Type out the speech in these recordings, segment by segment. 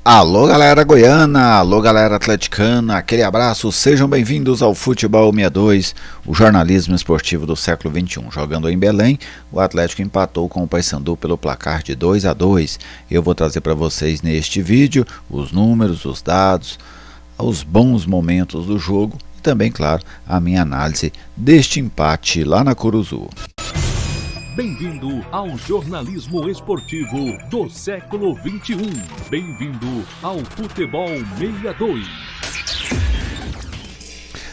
Alô galera goiana, alô galera atleticana, aquele abraço, sejam bem-vindos ao Futebol 62, o jornalismo esportivo do século XXI. Jogando em Belém, o Atlético empatou com o Paysandu pelo placar de 2-2. Eu vou trazer para vocês neste vídeo os números, os dados, os bons momentos do jogo e também, claro, a minha análise deste empate lá na Curuzu. Bem-vindo ao jornalismo esportivo do século XXI. Bem-vindo ao Futebol 62.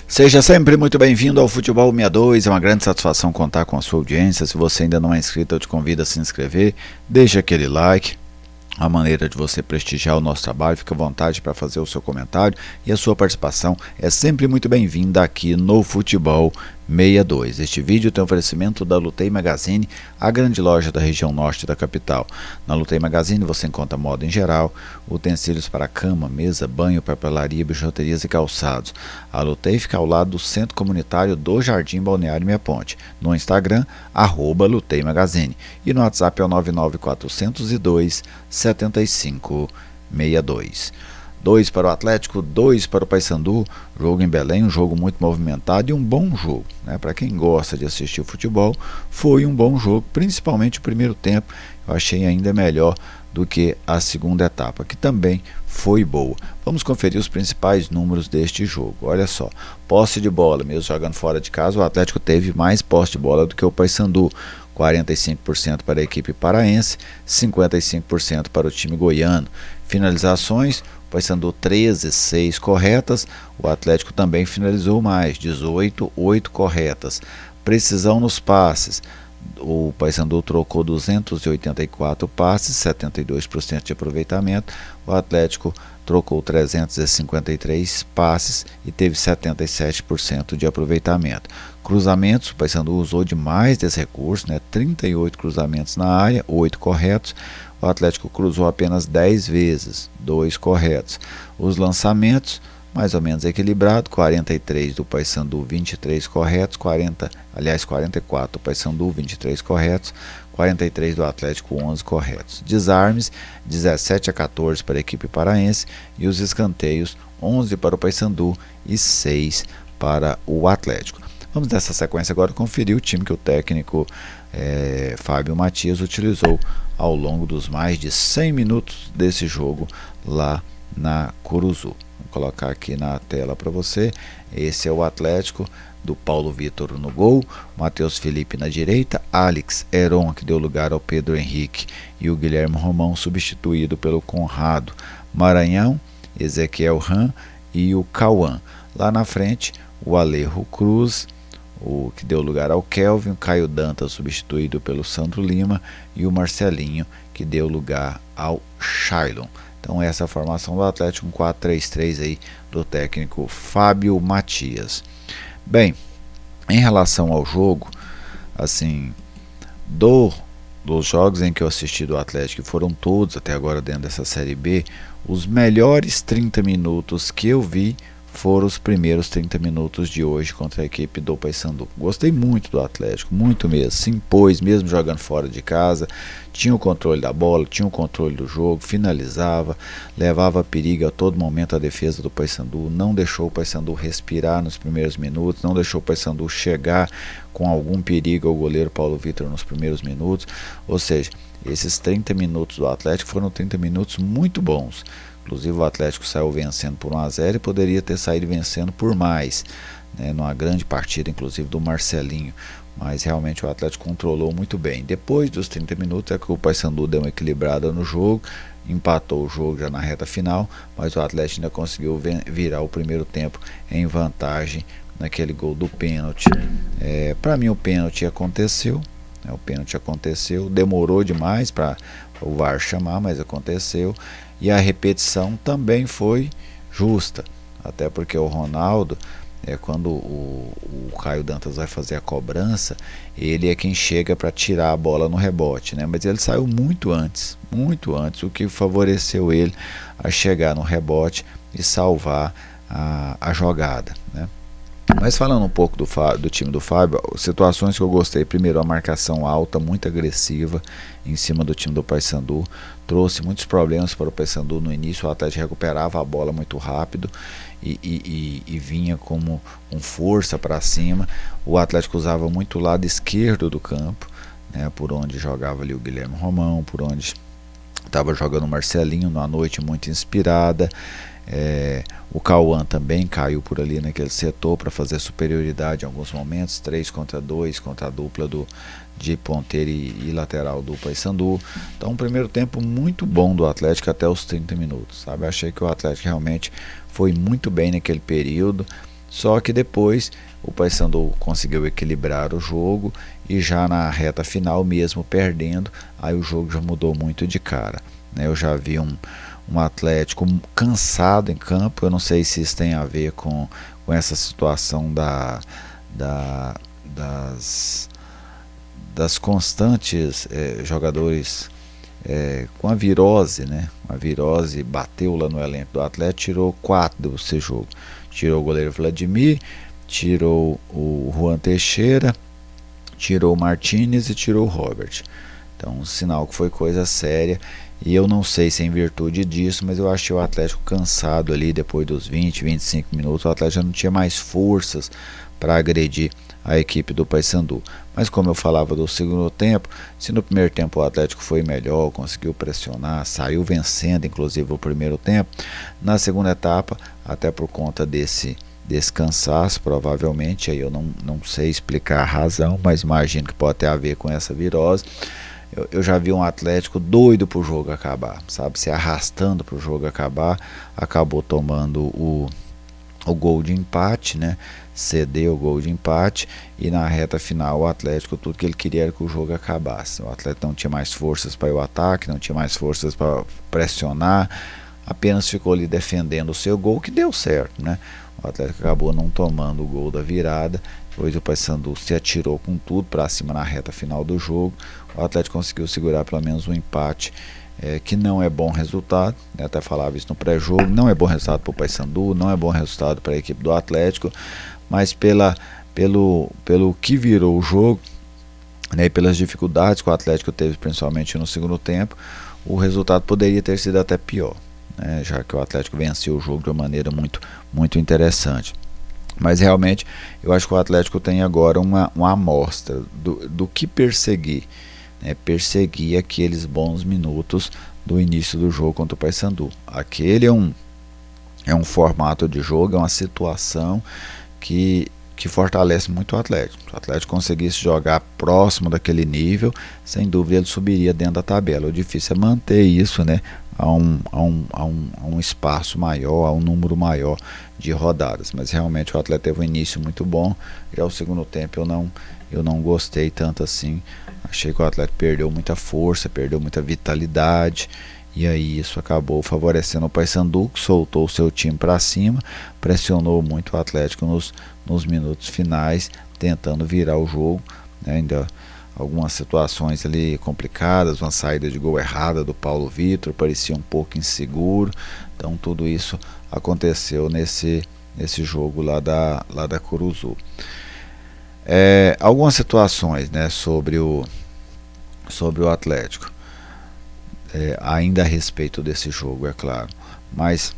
Seja sempre muito bem-vindo ao Futebol 62, é uma grande satisfação contar com a sua audiência. Se você ainda não é inscrito, eu te convido a se inscrever, deixa aquele like. A maneira de você prestigiar o nosso trabalho, fica à vontade para fazer o seu comentário e a sua participação é sempre muito bem-vinda aqui no Futebol 62. Este vídeo tem oferecimento da Lutei Magazine, a grande loja da região norte da capital. Na Lutei Magazine você encontra moda em geral, utensílios para cama, mesa, banho, papelaria, bijuterias e calçados. A Lutei fica ao lado do Centro Comunitário do Jardim Balneário Meia Ponte. No Instagram, @Lutei Magazine. E no WhatsApp é o 99402 7562. 2 para o Atlético, 2 para o Paysandu, jogo em Belém, um jogo muito movimentado e um bom jogo, né? Para quem gosta de assistir futebol, foi um bom jogo, principalmente o primeiro tempo, eu achei ainda melhor do que a segunda etapa, que também foi boa. Vamos conferir os principais números deste jogo. Olha só, posse de bola, mesmo jogando fora de casa, o Atlético teve mais posse de bola do que o Paysandu, 45% para a equipe paraense, 55% para o time goiano. Finalizações, o Paysandu 13, 6 corretas, o Atlético também finalizou mais, 18, 8 corretas. Precisão nos passes, o Paysandu trocou 284 passes, 72% de aproveitamento, o Atlético trocou 353 passes e teve 77% de aproveitamento. Cruzamentos, o Paysandu usou demais desse recurso, 38 cruzamentos na área, 8 corretos. O Atlético cruzou apenas 10 vezes, 2 corretos. Os lançamentos, mais ou menos equilibrado, 43 do Paysandu, 23 corretos, 44 do Paysandu, 23 corretos, 43 do Atlético, 11 corretos. Desarmes, 17-14 para a equipe paraense e os escanteios, 11 para o Paysandu e 6 para o Atlético. Vamos nessa sequência agora conferir o time que o técnico Fábio Matias utilizou ao longo dos mais de 100 minutos desse jogo lá na Curuzu. Vou colocar aqui na tela para você. Esse é o Atlético do Paulo Vitor no gol, Matheus Felipe na direita, Alex Heron, que deu lugar ao Pedro Henrique, e o Guilherme Romão substituído pelo Conrado, Maranhão, Ezequiel Ram e o Cauã. Lá na frente, o Alejo Cruz, o que deu lugar ao Kelvin, o Caio Dantas substituído pelo Sandro Lima e o Marcelinho, que deu lugar ao Shailon. Então essa é a formação do Atlético, um 4-3-3 aí do técnico Fábio Matias. Bem, em relação ao jogo, assim, dos jogos em que eu assisti do Atlético, que foram todos até agora dentro dessa Série B, os melhores 30 minutos que eu vi foram os primeiros 30 minutos de hoje contra a equipe do Paysandu. Gostei muito do Atlético, muito mesmo, se impôs mesmo jogando fora de casa, tinha o controle da bola, tinha o controle do jogo, finalizava, levava perigo a todo momento a defesa do Paysandu, não deixou o Paysandu respirar nos primeiros minutos, não deixou o Paysandu chegar com algum perigo ao goleiro Paulo Vitor nos primeiros minutos, ou seja, esses 30 minutos do Atlético foram 30 minutos muito bons. Inclusive o Atlético saiu vencendo por 1-0 e poderia ter saído vencendo por mais, numa grande partida inclusive do Marcelinho, mas realmente o Atlético controlou muito bem. Depois dos 30 minutos é que o Paysandu deu uma equilibrada no jogo, empatou o jogo já na reta final, mas o Atlético ainda conseguiu virar o primeiro tempo em vantagem naquele gol do pênalti. Para mim o pênalti aconteceu, demorou demais para o VAR chamar, mas aconteceu. E a repetição também foi justa, até porque o Ronaldo, quando o Caio Dantas vai fazer a cobrança, ele é quem chega para tirar a bola no rebote, mas ele saiu muito antes, o que favoreceu ele a chegar no rebote e salvar a jogada, Mas falando um pouco do time do Fábio, situações que eu gostei: primeiro, a marcação alta, muito agressiva em cima do time do Paysandu, trouxe muitos problemas para o Paysandu no início. O Atlético recuperava a bola muito rápido e vinha com força para cima. O Atlético usava muito o lado esquerdo do campo, né, por onde jogava ali o Guilherme Romão, por onde estava jogando o Marcelinho numa noite muito inspirada. O Cauã também caiu por ali naquele setor para fazer superioridade em alguns momentos, 3 contra 2, contra a dupla de ponteiro e lateral do Paysandu. Então, um primeiro tempo muito bom do Atlético até os 30 minutos, sabe? Achei que o Atlético realmente foi muito bem naquele período, só que depois o Paysandu conseguiu equilibrar o jogo e já na reta final, mesmo perdendo, aí o jogo já mudou muito de cara, né? Eu já vi um Atlético cansado em campo. Eu não sei se isso tem a ver com essa situação das constantes jogadores com a virose, né? A virose bateu lá no elenco do Atlético, tirou 4 desse jogo. Tirou o goleiro Vladimir, tirou o Juan Teixeira, tirou o Martinez e tirou o Robert. Então, um sinal que foi coisa séria. E eu não sei se é em virtude disso, mas eu achei o Atlético cansado ali depois dos 20, 25 minutos. O Atlético já não tinha mais forças para agredir a equipe do Paysandu. Mas como eu falava do segundo tempo, se no primeiro tempo o Atlético foi melhor, conseguiu pressionar, saiu vencendo inclusive o primeiro tempo, na segunda etapa, até por conta desse cansaço, provavelmente, aí eu não sei explicar a razão, mas imagino que pode ter a ver com essa virose. Eu já vi um Atlético doido pro jogo acabar, sabe? Se arrastando pro jogo acabar, acabou tomando o gol de empate, né? Cedeu o gol de empate e na reta final o Atlético, tudo que ele queria era que o jogo acabasse. O Atlético não tinha mais forças para o ataque, não tinha mais forças para pressionar, apenas ficou ali defendendo o seu gol, que deu certo, né? O Atlético acabou não tomando o gol da virada. Depois o Paysandu se atirou com tudo para cima na reta final do jogo. O Atlético conseguiu segurar pelo menos um empate, que não é bom resultado, né? Até falava isso no pré-jogo, não é bom resultado para o Paysandu, não é bom resultado para a equipe do Atlético, mas pelo que virou o jogo, né, e pelas dificuldades que o Atlético teve principalmente no segundo tempo, o resultado poderia ter sido até pior, né, já que o Atlético venceu o jogo de uma maneira muito, muito interessante. Mas realmente eu acho que o Atlético tem agora uma amostra do que perseguir, né? Perseguir aqueles bons minutos do início do jogo contra o Paysandu. Aquele é um formato de jogo, é uma situação que fortalece muito o Atlético. Se o Atlético conseguisse jogar próximo daquele nível, sem dúvida ele subiria dentro da tabela. O difícil é manter isso, né, a um espaço maior, a um número maior de rodadas. Mas realmente o Atlético teve um início muito bom. Já o segundo tempo eu não gostei tanto assim. Achei que o Atlético perdeu muita força, perdeu muita vitalidade. E aí isso acabou favorecendo o Paysandu, que soltou o seu time para cima, pressionou muito o Atlético nos minutos finais, tentando virar o jogo, né? Ainda algumas situações ali complicadas, uma saída de gol errada do Paulo Vitor, parecia um pouco inseguro. Então tudo isso aconteceu nesse jogo lá da Curuzu. Algumas situações, né, sobre o Atlético. Ainda a respeito desse jogo, é claro, mas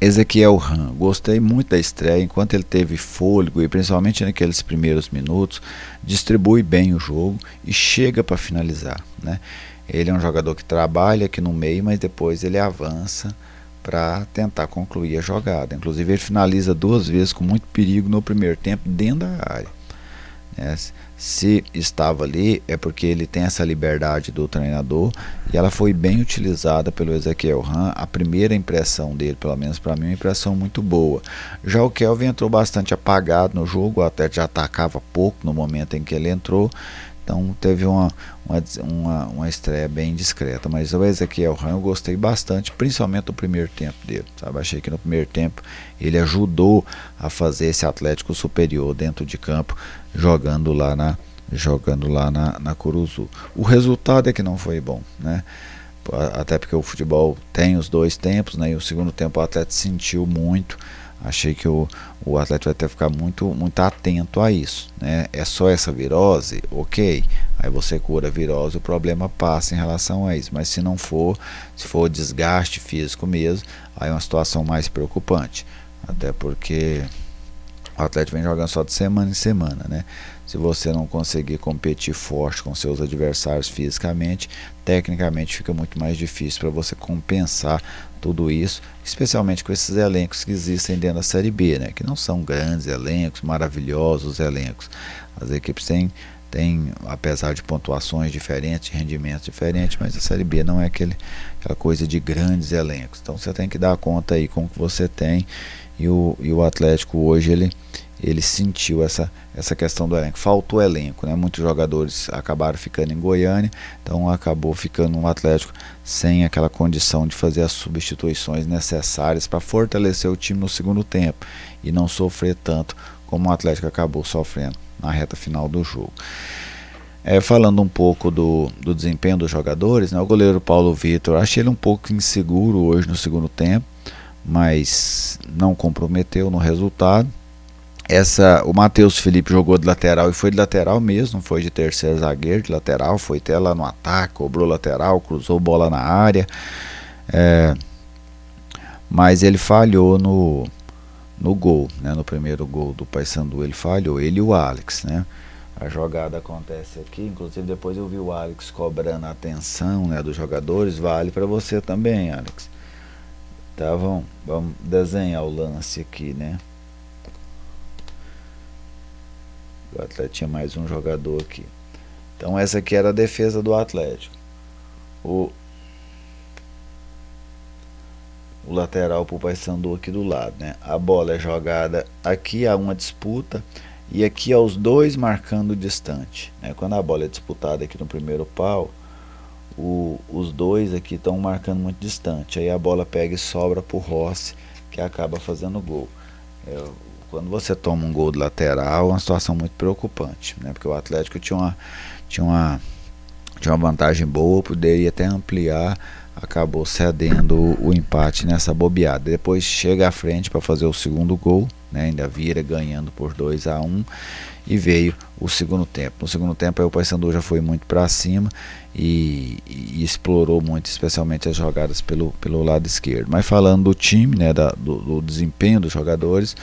Ezequiel Ram, gostei muito da estreia, enquanto ele teve fôlego e principalmente naqueles primeiros minutos, distribui bem o jogo e chega para finalizar, né? Ele é um jogador que trabalha aqui no meio, mas depois ele avança para tentar concluir a jogada. Inclusive ele finaliza 2 vezes com muito perigo no primeiro tempo dentro da área, né? Se estava ali é porque ele tem essa liberdade do treinador e ela foi bem utilizada pelo Ezequiel Ram. A primeira impressão dele, pelo menos para mim, é uma impressão muito boa. Já o Kelvin entrou bastante apagado no jogo, até já atacava pouco no momento em que ele entrou, então teve uma estreia bem discreta. Mas o Ezequiel Ram eu gostei bastante, principalmente do primeiro tempo dele, sabe? Achei que no primeiro tempo ele ajudou a fazer esse Atlético superior dentro de campo, jogando lá na Curuzu. O resultado é que não foi bom, né? Até porque o futebol tem os 2 tempos, né? E o segundo tempo o Atlético sentiu muito Achei que o Atlético vai ter que ficar muito atento a isso, né? É só essa virose? Ok. Aí você cura a virose, o problema passa em relação a isso. Mas se não for, se for desgaste físico mesmo, aí é uma situação mais preocupante. Até porque o Atlético vem jogando só de semana em semana, né? Se você não conseguir competir forte com seus adversários fisicamente, tecnicamente fica muito mais difícil para você compensar tudo isso, especialmente com esses elencos que existem dentro da Série B, né? Que não são grandes elencos, maravilhosos elencos. As equipes têm, apesar de pontuações diferentes, rendimentos diferentes, mas a Série B não é aquela coisa de grandes elencos. Então você tem que dar conta aí com o que você tem, e o Atlético hoje ele sentiu essa questão do elenco. Faltou elenco, né? Muitos jogadores acabaram ficando em Goiânia, então acabou ficando um Atlético sem aquela condição de fazer as substituições necessárias para fortalecer o time no segundo tempo e não sofrer tanto como o Atlético acabou sofrendo na reta final do jogo. Falando um pouco do desempenho dos jogadores, né? O goleiro Paulo Vitor, achei ele um pouco inseguro hoje no segundo tempo, mas não comprometeu no resultado. O Matheus Felipe jogou de lateral e foi de lateral mesmo, não foi de terceiro zagueiro, de lateral, foi até lá no ataque, cobrou lateral, cruzou bola na área, mas ele falhou no gol, né? No primeiro gol do Paysandu ele falhou, ele e o Alex, né? A jogada acontece aqui, inclusive depois eu vi o Alex cobrando a atenção, né, dos jogadores. Vale para você também, Alex. Tá, vamos desenhar o lance aqui, né? O Atlético tinha mais um jogador aqui. Então essa aqui era a defesa do Atlético. O lateral pro Paysandu aqui do lado, né? A bola é jogada aqui, há uma disputa, e aqui há os dois marcando distante, né? Quando a bola é disputada aqui no primeiro pau, os dois aqui estão marcando muito distante. Aí a bola pega e sobra pro Rossi, que acaba fazendo gol. Quando você toma um gol de lateral, é uma situação muito preocupante, né? Porque o Atlético tinha uma vantagem boa, poderia até ampliar, acabou cedendo o empate nessa bobeada. Depois chega à frente para fazer o segundo gol, né? Ainda vira ganhando por 2-1, e veio o segundo tempo. No segundo tempo aí o Paysandu já foi muito para cima e explorou muito, especialmente as jogadas pelo lado esquerdo. Mas falando do time, né, do desempenho dos jogadores,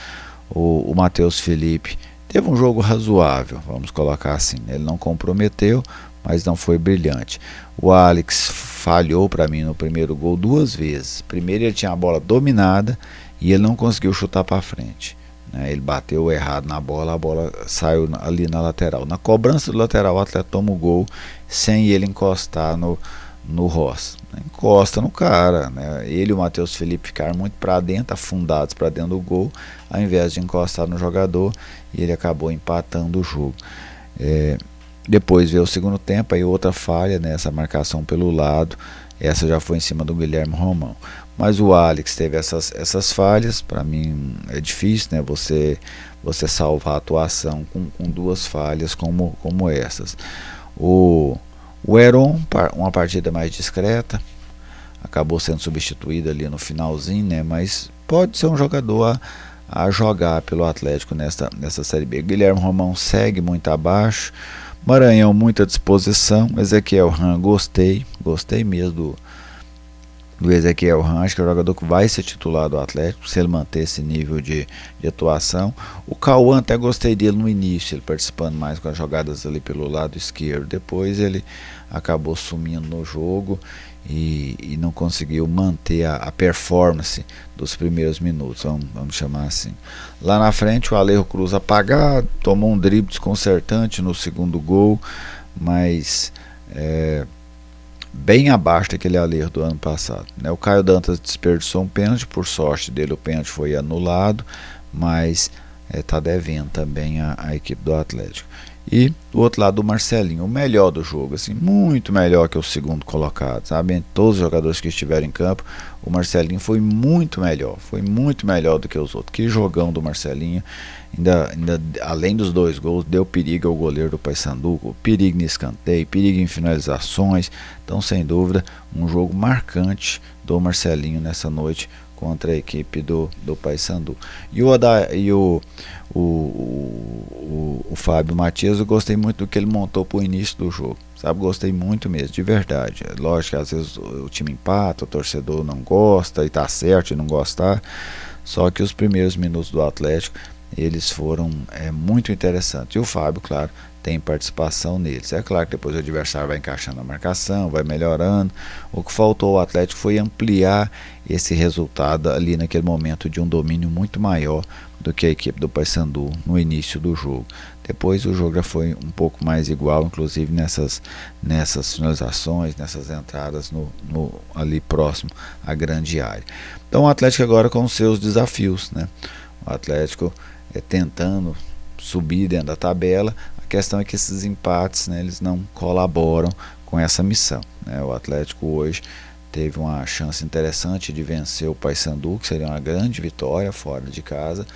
o Matheus Felipe teve um jogo razoável, vamos colocar assim. Ele não comprometeu, mas não foi brilhante. O Alex falhou para mim no primeiro gol duas vezes. Primeiro ele tinha a bola dominada e ele não conseguiu chutar para frente, né? Ele bateu errado na bola, a bola saiu ali na lateral. Na cobrança do lateral, o atleta toma o gol sem ele encostar no Ross. Encosta no cara, né? Ele e o Matheus Felipe ficaram muito para dentro, afundados para dentro do gol, ao invés de encostar no jogador, e ele acabou empatando o jogo. Depois veio o segundo tempo, aí outra falha nessa marcação pelo lado. Essa já foi em cima do Guilherme Romão. Mas o Alex teve essas falhas. Para mim é difícil, né, você salvar a atuação com duas falhas como essas. O Heron, uma partida mais discreta, acabou sendo substituído ali no finalzinho, né, mas pode ser um jogador a jogar pelo Atlético nessa Série B. Guilherme Romão segue muito abaixo. Maranhão, muita disposição. Ezequiel Ram, gostei mesmo do Ezequiel Ram. Acho que é o jogador que vai ser titular do Atlético, se ele manter esse nível de atuação. O Cauã, até gostei dele no início, ele participando mais com as jogadas ali pelo lado esquerdo. Depois ele acabou sumindo no jogo e não conseguiu manter a performance dos primeiros minutos, vamos chamar assim. Lá na frente o Alejo Cruz apagado, tomou um drible desconcertante no segundo gol, mas bem abaixo daquele Alejo do ano passado, né? O Caio Dantas desperdiçou um pênalti, por sorte dele o pênalti foi anulado, mas está devendo também a equipe do Atlético. E do outro lado, o Marcelinho, o melhor do jogo, assim, muito melhor que o segundo colocado, sabe? Todos os jogadores que estiveram em campo, o Marcelinho foi muito melhor do que os outros. Que jogão do Marcelinho, ainda além dos dois gols, deu perigo ao goleiro do Paysandu, perigo em escanteio, perigo em finalizações. Então, sem dúvida, um jogo marcante do Marcelinho nessa noite contra a equipe do Paysandu. E o Fábio Matias, eu gostei muito do que ele montou para o início do jogo, sabe? Gostei muito mesmo, de verdade. É lógico que às vezes o time empata, o torcedor não gosta, e tá certo de não gostar, só que os primeiros minutos do Atlético, eles foram muito interessantes. E o Fábio, claro, tem participação neles. É claro que depois o adversário vai encaixando a marcação, vai melhorando. O que faltou ao Atlético foi ampliar esse resultado ali naquele momento de um domínio muito maior do que a equipe do Paysandu no início do jogo. Depois o jogo já foi um pouco mais igual, inclusive nessas finalizações, nessas entradas ali próximo à grande área. Então o Atlético agora com os seus desafios, né? O Atlético tentando subir dentro da tabela. A questão é que esses empates, né, eles não colaboram com essa missão, né? O Atlético hoje teve uma chance interessante de vencer o Paysandu, que seria uma grande vitória fora de casa,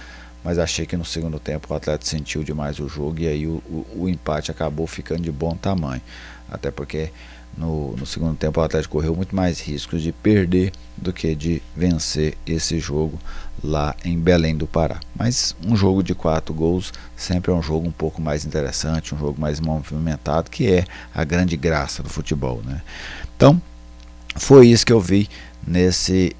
mas achei que no segundo tempo o Atlético sentiu demais o jogo e aí o empate acabou ficando de bom tamanho, até porque no segundo tempo o Atlético correu muito mais riscos de perder do que de vencer esse jogo lá em Belém do Pará. Mas um jogo de 4 gols sempre é um jogo um pouco mais interessante, um jogo mais movimentado, que é a grande graça do futebol, né? Então foi isso que eu vi nesse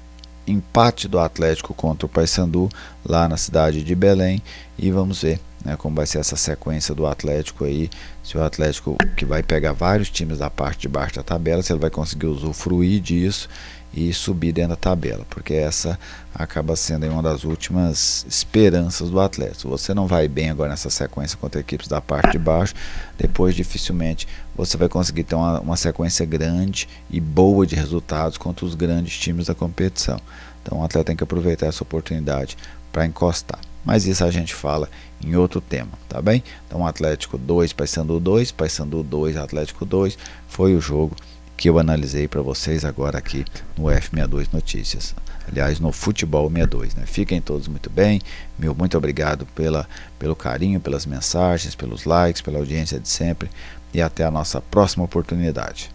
empate do Atlético contra o Paysandu lá na cidade de Belém, e vamos ver, né, como vai ser essa sequência do Atlético aí, se o Atlético, que vai pegar vários times da parte de baixo da tabela, se ele vai conseguir usufruir disso e subir dentro da tabela, porque essa acaba sendo aí uma das últimas esperanças do Atlético. Se você não vai bem agora nessa sequência contra equipes da parte de baixo, depois dificilmente você vai conseguir ter uma sequência grande e boa de resultados contra os grandes times da competição. Então o Atlético tem que aproveitar essa oportunidade para encostar. Mas isso a gente fala em outro tema, tá bem? Então Atlético 2, Paysandu 2, Paysandu 2, Atlético 2, foi o jogo que eu analisei para vocês agora aqui no F62 Notícias. Aliás, no Futebol 62, né? Fiquem todos muito bem. Muito obrigado pelo carinho, pelas mensagens, pelos likes, pela audiência de sempre. E até a nossa próxima oportunidade.